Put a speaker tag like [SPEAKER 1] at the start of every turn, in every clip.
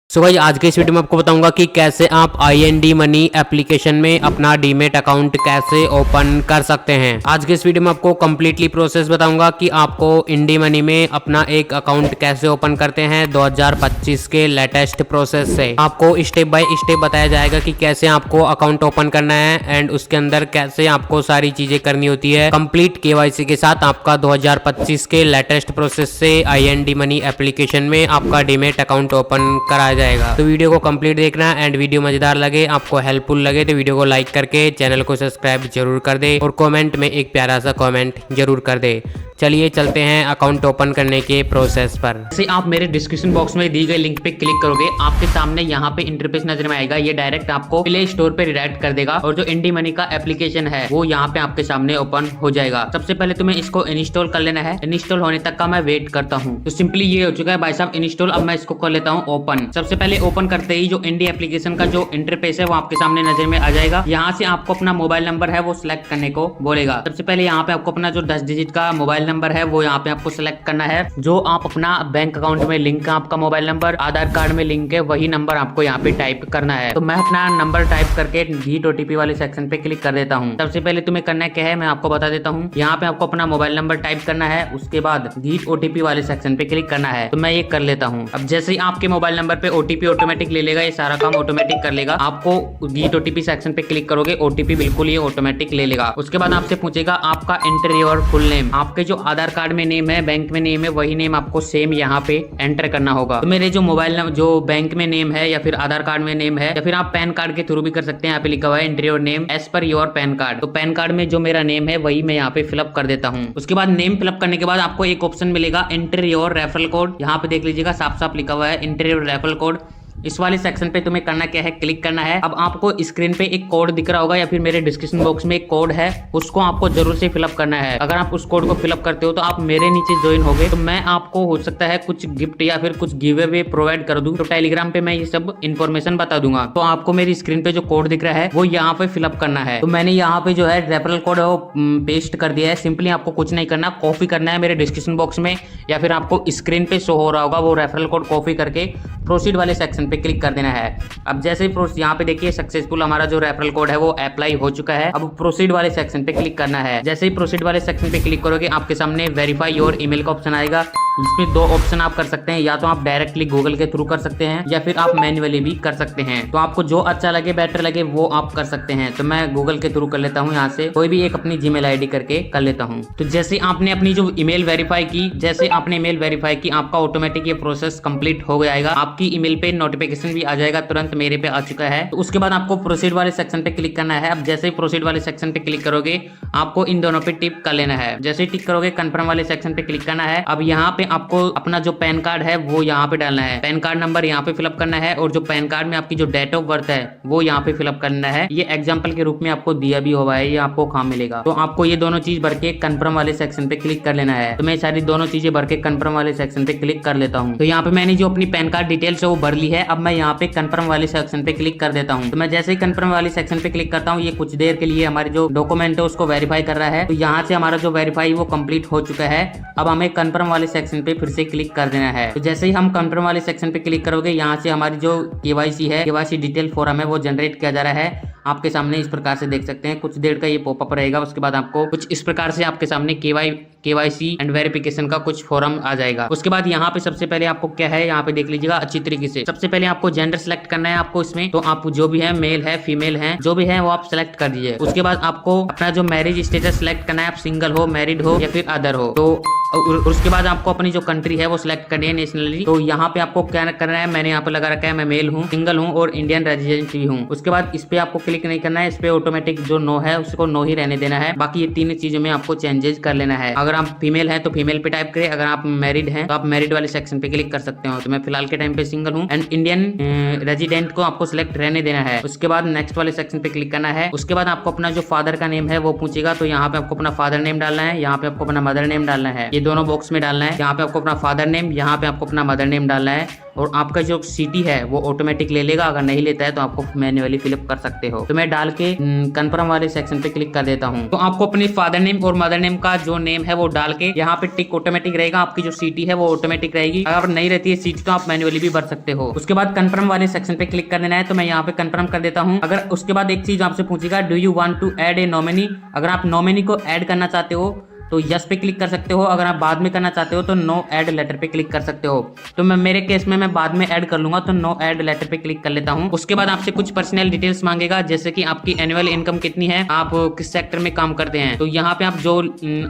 [SPEAKER 1] सो भाई आज के इस वीडियो में आपको बताऊंगा कि कैसे आप IND मनी एप्लीकेशन में अपना डीमेट अकाउंट कैसे ओपन कर सकते हैं। आज के इस वीडियो में आपको कंप्लीटली प्रोसेस बताऊंगा कि आपको इंडी मनी में अपना एक अकाउंट कैसे ओपन करते हैं 2025 के लेटेस्ट प्रोसेस से। आपको स्टेप बाय स्टेप बताया जाएगा कि कैसे आपको अकाउंट ओपन करना है एंड उसके अंदर कैसे आपको सारी चीजें करनी होती है। कंप्लीट KYC के साथ आपका 2025 के लेटेस्ट प्रोसेस से IND मनी एप्लीकेशन में आपका डीमेट अकाउंट ओपन कराया जाएगा। तो वीडियो को कंप्लीट देखना एंड वीडियो मजेदार लगे, आपको हेल्पफुल लगे तो वीडियो को लाइक करके चैनल को सब्सक्राइब जरूर कर दे और कमेंट में एक प्यारा सा कमेंट जरूर कर दे। चलिए चलते हैं अकाउंट ओपन करने के प्रोसेस पर।
[SPEAKER 2] जैसे आप मेरे डिस्क्रिप्शन बॉक्स में दी गई लिंक पे क्लिक करोगे, आपके सामने यहाँ पे इंटरफेस नजर में आएगा। ये डायरेक्ट आपको प्ले स्टोर पे रिडायरेक्ट कर देगा और जो इंडी मनी का एप्लीकेशन है वो यहाँ पे आपके सामने ओपन हो जाएगा। सबसे पहले तुम्हें इसको इंस्टॉल कर लेना है। इंस्टॉल होने तक का मैं वेट करता हूँ। तो सिंपली ये हो चुका है भाई साहब इंस्टॉल। अब मैं इसको कर लेता हूँ ओपन। सबसे पहले ओपन करते ही जो इंडी एप्लीकेशन का जो इंटरफेस है वो आपके सामने नजर में आ जाएगा। यहाँ से आपको अपना मोबाइल नंबर है वो सिलेक्ट करने को बोलेगा। सबसे पहले यहाँ पे आपको अपना जो 10 डिजिट का मोबाइल नंबर है वो यहाँ पे आपको सिलेक्ट करना है। जो आप अपना बैंक अकाउंट में लिंक है आपका मोबाइल नंबर, आधार कार्ड में लिंक है, वही नंबर आपको यहाँ पे टाइप करना है। तो मैं अपना नंबर टाइप करके गीट OTP वाले सेक्शन पे क्लिक कर देता हूँ। सबसे पहले तुम्हें करना क्या है मैं आपको बता देता हूँ। यहाँ पे आपको अपना मोबाइल नंबर टाइप करना है, उसके बाद गीट OTP वाले सेक्शन पे क्लिक करना है। तो मैं ये कर लेता हूँ। अब जैसे ही आपके मोबाइल नंबर पे OTP ऑटोमेटिक ले लेगा, ये सारा काम ऑटोमेटिक कर लेगा। आपको गीट OTP सेक्शन पे क्लिक करोगे, OTP बिल्कुल ये ऑटोमेटिक ले लेगा। उसके बाद आपसे पूछेगा आपका एंटर योर फुल नेम। आपके जो आधार कार्ड में नेम है, बैंक में नेम है, वही नेम आपको सेम यहाँ पे एंटर करना होगा। तो मेरे जो मोबाइल नंबर जो बैंक में नेम है या फिर आधार कार्ड में नेम है या फिर आप पैन कार्ड के थ्रू भी कर सकते हैं। यहाँ पे लिखा हुआ है enter your name as per your PAN card. तो पैन कार्ड में जो मेरा नेम है वही मैं यहाँ पे फिलअप कर देता हूँ। उसके बाद नेम फिलअप करने के बाद आपको एक ऑप्शन मिलेगा एंटर योर रेफरल कोड। यहाँ पे देख लीजिएगा साफ साफ लिखा हुआ है एंटर योर रेफरल कोड। इस वाले सेक्शन पे तुम्हें करना क्या है, क्लिक करना है। अब आपको स्क्रीन पे एक कोड दिख रहा होगा या फिर मेरे डिस्क्रिप्शन बॉक्स में एक कोड है, उसको आपको जरूर से फिलअप करना है। अगर आप उस कोड को फिलअप करते हो तो आप मेरे नीचे ज्वाइन हो गए तो मैं आपको हो सकता है कुछ गिफ्ट या फिर कुछ गिव अवे प्रोवाइड कर दूं। तो टेलीग्राम पे मैं ये सब इन्फॉर्मेशन बता दूंगा। तो आपको मेरी स्क्रीन पे जो कोड दिख रहा है वो यहाँ पे फिलअप करना है। तो मैंने यहाँ पे जो है रेफरल कोड वो पेस्ट कर दिया है। सिंपली आपको कुछ नहीं करना, कॉपी करना है मेरे डिस्क्रिप्शन बॉक्स में या फिर आपको स्क्रीन पे शो हो रहा होगा वो रेफरल कोड कॉपी करके प्रोसीड वाले सेक्शन पे क्लिक कर देना है। अब जैसे ही यहाँ पे देखिए सक्सेसफुल हमारा जो रेफरल कोड है वो अप्लाई हो चुका है। अब प्रोसीड वाले सेक्शन पे क्लिक करना है। जैसे ही प्रोसीड वाले सेक्शन पे क्लिक करोगे आपके सामने वेरीफाई योर ईमेल का ऑप्शन आएगा। इसमें दो ऑप्शन आप कर सकते हैं, या तो आप डायरेक्टली गूगल के थ्रू कर सकते हैं या फिर आप मैन्युअली भी कर सकते हैं। तो आपको जो अच्छा लगे बेटर लगे वो आप कर सकते हैं। तो मैं गूगल के थ्रू कर लेता हूँ। यहाँ से कोई भी एक अपनी जीमेल ID करके कर लेता हूँ। तो जैसे आपने अपनी जो ईमेल वेरीफाई की, जैसे आपने ईमेल वेरीफाई की आपका ऑटोमेटिक ये प्रोसेस कंप्लीट हो जाएगा। आपकी ईमेल पे नोटिफिकेशन भी आ जाएगा, तुरंत मेरे पे आ चुका है। तो उसके बाद आपको प्रोसीड वाले सेक्शन पे क्लिक करना है। अब जैसे ही प्रोसीड वाले सेक्शन पे क्लिक करोगे आपको इन दोनों पे टिक कर लेना है। जैसे ही टिक करोगे कंफर्म वाले सेक्शन पे क्लिक करना है। अब यहाँ पे आपको अपना जो पैन कार्ड है वो यहाँ पे डालना है। पैन कार्ड नंबर यहाँ पे फिलअप करना है और जो पैन कार्ड में आपकी जो डेट ऑफ बर्थ है वो यहाँ पे फिलअप करना है। ये एग्जाम्पल के रूप में आपको दिया भी हुआ है, ये आपको काम मिलेगा। तो आपको ये दोनों चीज भर के कंफर्म वाले सेक्शन पे क्लिक कर लेना है। तो मैं सारी दोनों चीजें भर के कंफर्म वाले सेक्शन पे क्लिक कर लेता हूँ। तो यहाँ पे मैंने जो अपनी पैन कार्ड डिटेल्स है वो भर ली है। अब मैं यहाँ पे कंफर्म वाले सेक्शन पे क्लिक कर देता हूँ। तो मैं जैसे ही कंफर्म वाले सेक्शन पे क्लिक करता हूँ ये कुछ देर के लिए हमारे जो डॉक्यूमेंट है उसको वेरीफाई कर रहा है। तो यहाँ से हमारा जो वेरीफाई वो कंप्लीट हो चुका है। अब हमें कंफर्म वाले सेक्शन पे फिर से क्लिक कर देना है। तो जैसे ही हम कंफर्म वाले सेक्शन पे क्लिक करोगे यहाँ से हमारी जो KYC है, KYC डिटेल फॉर्म है वो जनरेट किया जा रहा है। आपके सामने इस प्रकार से देख सकते हैं, कुछ देर का ये पॉपअप रहेगा। उसके बाद आपको कुछ इस प्रकार से आपके सामने KYC एंड वेरिफिकेशन का कुछ फॉर्म आ जाएगा। उसके बाद यहाँ पे सबसे पहले आपको क्या है, यहाँ पे देख लीजिएगा अच्छी तरीके से। सबसे पहले आपको जेंडर सेलेक्ट करना है आपको इसमें। तो आप जो भी है मेल है फीमेल है जो भी है वो आप सेलेक्ट कर दीजिए। उसके बाद आपको अपना जो मैरिज स्टेटस सेलेक्ट करना है, आप सिंगल हो, मैरिड हो या फिर अदर हो। तो उसके बाद आपको अपनी जो कंट्री है वो सिलेक्ट करनी है, नेशनलिटी। तो यहाँ पे आपको क्या करना है, मैंने यहाँ पे लगा रखा है मैं मेल हूँ, सिंगल हूँ और इंडियन रेजिडेंट भी हूँ। उसके बाद इस पे आपको क्लिक नहीं करना है, इस पे ऑटोमेटिक जो नो है उसको नो ही रहने देना है। बाकी ये तीन चीजों में आपको चेंजेस कर लेना है। अगर आप फीमेल है तो फीमेल पे टाइप करें, अगर आप मैरिड हैं तो आप मैरिड वाले सेक्शन पे क्लिक कर सकते हो। तो मैं फिलहाल के टाइम पे सिंगल हूँ एंड इंडियन रेजिडेंट को आपको सिलेक्ट रहने देना है। उसके बाद नेक्स्ट वाले सेक्शन पे क्लिक करना है। उसके बाद आपको अपना जो फादर का नेम है वो पूछेगा। तो यहाँ पे आपको अपना फादर नेम डालना है, यहाँ पे आपको अपना मदर नेम डालना है। ये दोनों बॉक्स में डालना है। यहाँ पे आपको अपना फादर नेम, यहाँ पे आपको अपना मदर नेम डालना है। और आपका जो सिटी है वो ऑटोमेटिक ले लेगा। अगर नहीं लेता है तो आपको मैन्युअली फिलअप कर सकते हो। तो मैं डाल के कंफर्म वाले सेक्शन पे क्लिक कर देता हूँ। तो आपको अपने फादर नेम और मदर नेम का जो नेम है वो डाल के यहाँ पे टिक ऑटोमेटिक रहेगा। आपकी जो सिटी है वो ऑटोमेटिक रहेगी। अगर नहीं रहती है सिटी तो आप मैन्युअली भी भर सकते हो। उसके बाद कंफर्म वाले सेक्शन पे क्लिक कर देना है। तो मैं यहाँ पे कंफर्म कर देता हूँ। अगर उसके बाद एक चीज आपसे पूछेगा, do you want to add a nominee. अगर आप नॉमिनी को ऐड करना चाहते हो तो यस पे क्लिक कर सकते हो। अगर आप बाद में करना चाहते हो तो नो ऐड लेटर पे क्लिक कर सकते हो। तो मैं मेरे केस में मैं बाद में ऐड कर लूंगा, तो नो ऐड लेटर पे क्लिक कर लेता हूं। उसके बाद आपसे कुछ पर्सनल डिटेल्स मांगेगा, जैसे कि आपकी एनुअल इनकम कितनी है, आप किस सेक्टर में काम करते हैं। तो यहाँ पे आप जो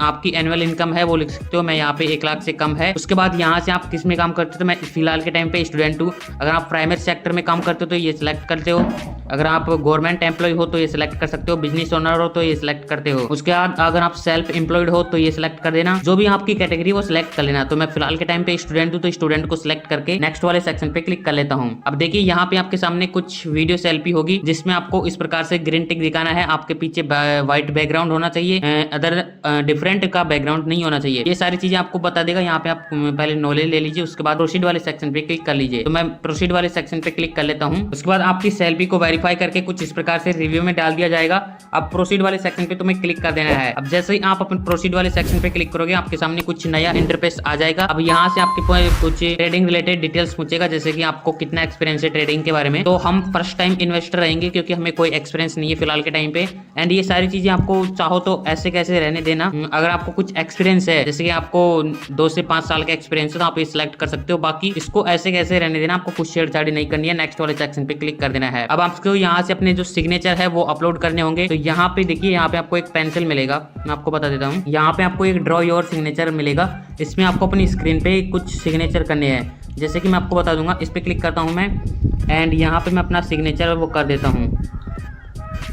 [SPEAKER 2] आपकी एनुअल इनकम है वो लिख सकते हो। मैं यहाँ पे 1 लाख से कम है। उसके बाद यहाँ से आप किस में काम करते हो, तो मैं फिलहाल के टाइम पे स्टूडेंट हूँ। अगर आप प्राइमरी सेक्टर में काम करते हो तो ये सिलेक्ट करते हो। अगर आप गवर्नमेंट एम्प्लॉय हो तो ये सिलेक्ट कर सकते हो। बिजनेस ओनर हो तो ये सिलेक्ट करते हो। उसके बाद अगर आप सेल्फ एम्प्लॉयड हो तो ये सिलेक्ट कर देना। जो भी आपकी कैटेगरी वो सिलेक्ट कर लेना। तो मैं फिलहाल के टाइम पे स्टूडेंट हूं तो स्टूडेंट को सिलेक्ट करके नेक्स्ट वाले सेक्शन पे क्लिक कर लेता हूं। अब देखिए यहाँ पे आपके सामने कुछ वीडियो सेल्फी होगी, जिसमें आपको इस प्रकार से ग्रीन टिक दिखाना है। आपके पीछे व्हाइट बैकग्राउंड होना चाहिए, अदर डिफरेंट का बैकग्राउंड नहीं होना चाहिए। ये सारी चीजें आपको बता देगा। यहाँ पे आप पहले नॉलेज ले लीजिए, उसके बाद प्रोसीड वाले सेक्शन पे क्लिक कर लीजिए। तो मैं प्रोसीड वाले सेक्शन पे क्लिक कर लेता हूँ। उसके बाद आपकी सेल्फी को वेरीफाई करके कुछ इस प्रकार से रिव्यू में डाल दिया जाएगा। अब प्रोसीड वाले सेक्शन पे तुम्हें क्लिक कर देना है। अब जैसे ही आप अपने प्रोसीड वाले सेक्शन पे क्लिक करोगे आपके सामने कुछ नया इंटरफेस आ जाएगा। अब यहाँ से आपके कुछ ट्रेडिंग रिलेटेड डिटेल्स पूछेगा, जैसे कि आपको कितना एक्सपीरियंस है ट्रेडिंग के बारे में। तो हम फर्स्ट टाइम इन्वेस्टर रहेंगे क्योंकि हमें कोई एक्सपीरियंस नहीं है फिलहाल के टाइम पे। एंड ये सारी चीजें आपको चाहो तो ऐसे कैसे रहने देना। अगर आपको कुछ एक्सपीरियंस है, जैसे कि आपको 2 से 5 साल का एक्सपीरियंस है, तो आप ये सिलेक्ट कर सकते हो। बाकी इसको ऐसे कैसे रहने देना, आपको कुछ छेड़छाड़ी नहीं करनी है। नेक्स्ट वाले सेक्शन पे क्लिक कर देना है। अब आपको यहाँ से अपने जो सिग्नेचर है वो अपलोड करने होंगे। तो यहाँ पे देखिए, यहाँ पे आपको एक पेंसिल मिलेगा, मैं आपको बता देता हूँ। यहाँ पे आपको एक ड्रॉ योर सिग्नेचर मिलेगा। इसमें आपको अपनी स्क्रीन पे कुछ सिग्नेचर करने हैं, जैसे कि मैं आपको बता दूंगा। इस पे क्लिक करता हूं मैं, एंड यहाँ पे मैं अपना सिग्नेचर वो कर देता हूं।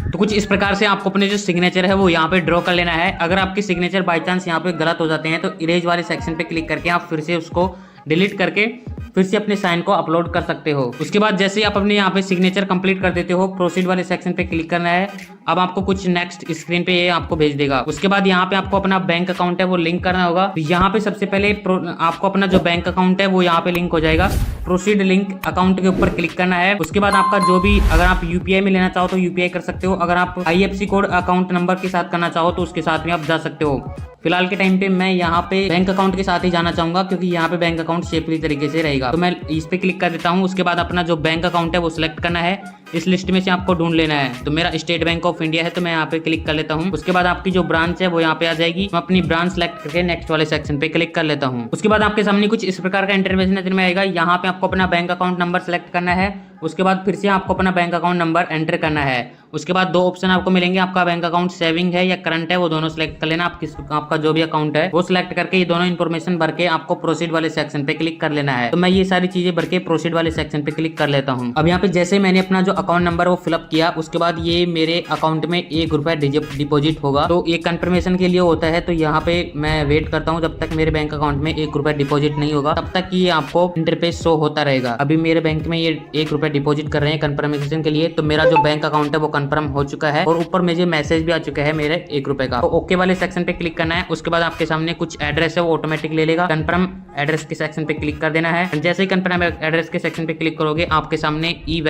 [SPEAKER 2] तो कुछ इस प्रकार से आपको अपने जो सिग्नेचर है वो यहाँ पे ड्रॉ कर लेना है। अगर आपके सिग्नेचर बाय चांस यहाँ पे गलत हो जाते हैं तो इरेज वाले सेक्शन पे क्लिक करके आप फिर से उसको डिलीट करके फिर से अपने साइन को अपलोड कर सकते हो। उसके बाद जैसे ही आप अपने यहाँ पे सिग्नेचर कंप्लीट कर देते हो, प्रोसीड वाले सेक्शन पे क्लिक करना है। अब आपको कुछ नेक्स्ट स्क्रीन पे ये आपको भेज देगा। उसके बाद यहाँ पे आपको अपना बैंक अकाउंट है वो लिंक करना होगा। तो यहाँ पे सबसे पहले आपको अपना जो बैंक अकाउंट है वो यहाँ पे लिंक हो जाएगा। प्रोसीड लिंक अकाउंट के ऊपर क्लिक करना है। उसके बाद आपका जो भी, अगर आप यूपीआई में लेना चाहो तो यूपीआई कर सकते हो। अगर आप आईएफएससी कोड अकाउंट नंबर के साथ करना चाहो तो उसके साथ में आप जा सकते हो। फिलहाल के टाइम पे मैं यहाँ पे बैंक अकाउंट के साथ ही जाना चाहूंगा, क्योंकि यहाँ पे बैंक अकाउंट सेफली तरीके से रहेगा। तो मैं इस पे क्लिक कर देता हूँ। उसके बाद अपना जो बैंक अकाउंट है वो सिलेक्ट करना है। इस लिस्ट में से आपको ढूंढ लेना है। तो मेरा स्टेट बैंक ऑफ इंडिया है, तो मैं यहाँ पे क्लिक कर लेता हूँ। उसके बाद आपकी जो ब्रांच है वो यहाँ पे आ जाएगी। मैं अपनी ब्रांच सेलेक्ट करके नेक्स्ट वाले सेक्शन पे क्लिक कर लेता हूँ। उसके बाद आपके सामने कुछ इस प्रकार का इंटरफेस नजर में आएगा। यहाँ पे आपको अपना बैंक अकाउंट नंबर सेलेक्ट करना है। उसके बाद फिर से आपको अपना बैंक अकाउंट नंबर एंटर करना है। उसके बाद 2 ऑप्शन आपको मिलेंगे, आपका बैंक अकाउंट सेविंग है या करंट है, वो दोनों सिलेक्ट कर लेना। आपका जो भी अकाउंट है वो सिलेक्ट करके ये दोनों इन्फॉर्मेशन भर के आपको प्रोसीड वाले सेक्शन पे क्लिक कर लेना है। तो मैं ये सारी चीजें भर के प्रोसीड वाले सेक्शन पे क्लिक कर लेता हूँ। अब यहाँ पे जैसे मैंने अपना जो अकाउंट नंबर वो फिलअप किया, उसके बाद ये मेरे अकाउंट में 1 रुपया डिपॉजिट होगा। तो ये कंफर्मेशन के लिए होता है। तो यहाँ पे मैं वेट करता हूँ जब तक मेरे बैंक अकाउंट में 1 रुपया डिपॉजिट नहीं होगा, तब तक ये आपको इंटरफेस शो होता रहेगा। अभी मेरे बैंक में ये 1 रुपया डिपॉजिट कर रहे हैं कंफर्मेशन के लिए। तो मेरा जो बैंक अकाउंट है वो कंफर्म हो चुका है और ऊपर मुझे मैसेज भी आ चुका है मेरे 1 रुपए का। तो ओके वाले सेक्शन पे क्लिक करना है। उसके बाद आपके सामने कुछ एड्रेस है वो ऑटोमेटिक ले लेगा। कंफर्म एड्रेस के सेक्शन पे क्लिक कर देना है। जैसे ही कंफर्म एड्रेस के सेक्शन पे क्लिक करोगे आपके सामने ई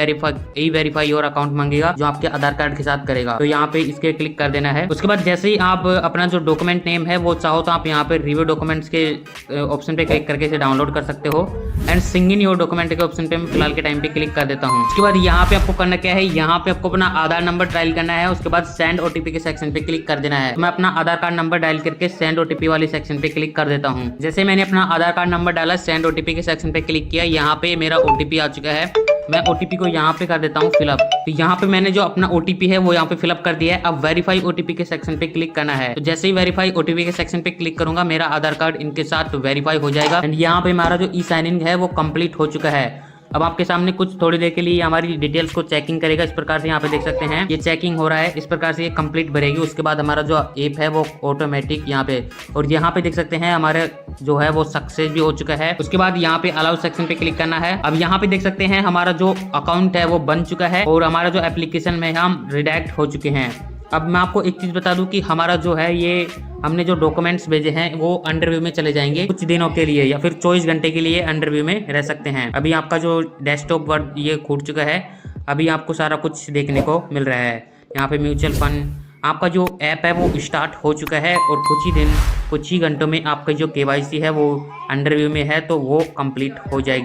[SPEAKER 2] वेरीफाई योर अकाउंट मांगेगा, जो आपके आधार कार्ड के साथ करेगा। तो यहाँ पे इसके क्लिक कर देना है। उसके बाद जैसे ही आप अपना जो डॉक्यूमेंट नेम है वो चाहो तो आप यहाँ पे रिव्यू डॉक्यूमेंट्स के ऑप्शन पे क्लिक करके इसे डाउनलोड कर सकते हो। And Singh in your document के ऑप्शन पे मैं फिलहाल के टाइम पे क्लिक कर देता हूँ। उसके बाद यहाँ पे आपको करना क्या है, यहाँ पे आपको अपना आधार नंबर डायल करना है। उसके बाद सेंड ओटीपी के सेक्शन पे क्लिक कर देना है। मैं अपना आधार कार्ड नंबर डायल करके सेंड ओटीपी वाले सेक्शन पे क्लिक कर देता हूँ। जैसे मैंने अपना आधार कार्ड नंबर डाला, सेंड ओटीपी के सेक्शन पे क्लिक किया, यहाँ पे मेरा ओटीपी आ चुका है। मैं ओटीपी को यहाँ पे कर देता हूँ फिलअप। तो यहाँ पे मैंने जो अपना ओटीपी है वो यहाँ पे फिलअप कर दिया है। अब वेरीफाई ओटीपी के सेक्शन पे क्लिक करना है। तो जैसे ही वेरीफाई ओटीपी के सेक्शन पे क्लिक करूंगा मेरा आधार कार्ड इनके साथ वेरीफाई हो जाएगा। एंड यहाँ पे हमारा जो ई साइन इन है वो कंप्लीट हो चुका है। अब आपके सामने कुछ थोड़ी देर के लिए हमारी डिटेल्स को चेकिंग करेगा। इस प्रकार से यहाँ पे देख सकते हैं ये चेकिंग हो रहा है। इस प्रकार से ये कंप्लीट भरेगी। उसके बाद हमारा जो ऐप है वो ऑटोमेटिक यहाँ पे, और यहाँ पे देख सकते हैं हमारे जो है वो सक्सेस भी हो चुका है। उसके बाद यहाँ पे अलाउ सेक्शन पे क्लिक करना है। अब यहाँ पे देख सकते हैं हमारा जो अकाउंट है वो बन चुका है और हमारा जो एप्लीकेशन में हम रिडायरेक्ट हो चुके हैं। अब मैं आपको एक चीज़ बता दूं कि हमारा जो है ये हमने जो डॉक्यूमेंट्स भेजे हैं वो अंडरव्यू में चले जाएंगे कुछ दिनों के लिए या फिर 24 घंटे के लिए अंडरव्यू में रह सकते हैं। अभी आपका जो डेस्कटॉप वर्क ये खुल चुका है, अभी आपको सारा कुछ देखने को मिल रहा है। यहाँ पे म्यूचुअल फंड आपका जो ऐप है वो स्टार्ट हो चुका है और कुछ ही घंटों में आपका जो KYC है वो अंडरव्यू में है तो वो कंप्लीट हो जाएगी।